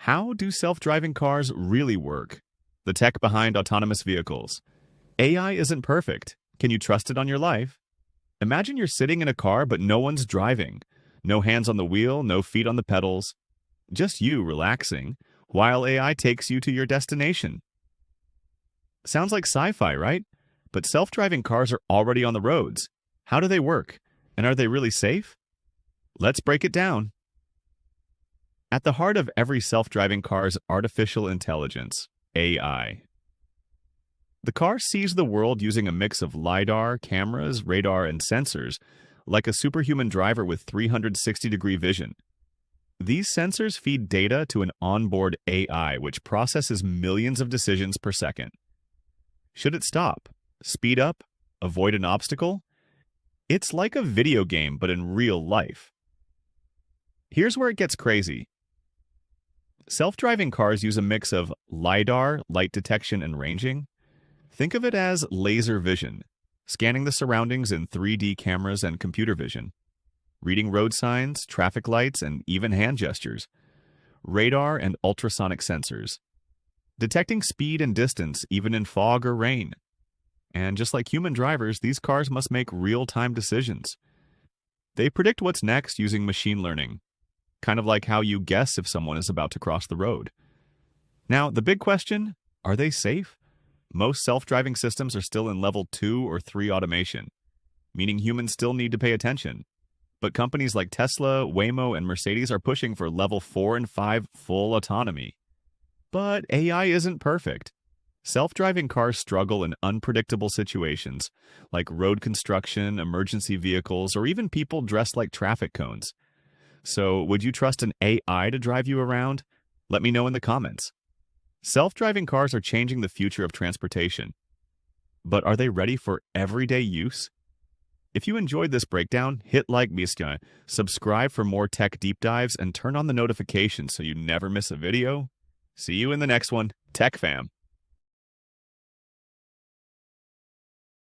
How do self-driving cars really work? The tech behind autonomous vehicles. AI isn't perfect. Can you trust it on your life? Imagine you're sitting in a car but no one's driving. No hands on the wheel, no feet on the pedals. Just you relaxing while AI takes you to your destination. Sounds like sci-fi, right? But self-driving cars are already on the roads. How do they work? And are they really safe? Let's break it down. At the heart of every self-driving car is artificial intelligence, AI. The car sees the world using a mix of LiDAR, cameras, radar, and sensors, like a superhuman driver with 360-degree vision. These sensors feed data to an onboard AI, which processes millions of decisions per second. Should it stop? Speed up? Avoid an obstacle? It's like a video game, but in real life. Here's where it gets crazy. Self-driving cars use a mix of LiDAR, light detection and ranging. Think of it as laser vision, scanning the surroundings in 3D cameras and computer vision, reading road signs, traffic lights, and even hand gestures, radar and ultrasonic sensors, detecting speed and distance even in fog or rain. And just like human drivers, these cars must make real-time decisions. They predict what's next using machine learning, kind of like how you guess if someone is about to cross the road. Now, the big question, are they safe? Most self-driving systems are still in level 2 or 3 automation, meaning humans still need to pay attention. But companies like Tesla, Waymo, and Mercedes are pushing for level 4 and 5 full autonomy. But AI isn't perfect. Self-driving cars struggle in unpredictable situations, like road construction, emergency vehicles, or even people dressed like traffic cones. So, would you trust an AI to drive you around? Let me know in the comments. Self-driving cars are changing the future of transportation. But are they ready for everyday use? If you enjoyed this breakdown, hit like, subscribe for more tech deep dives, and turn on the notifications so you never miss a video. See you in the next one. Tech fam.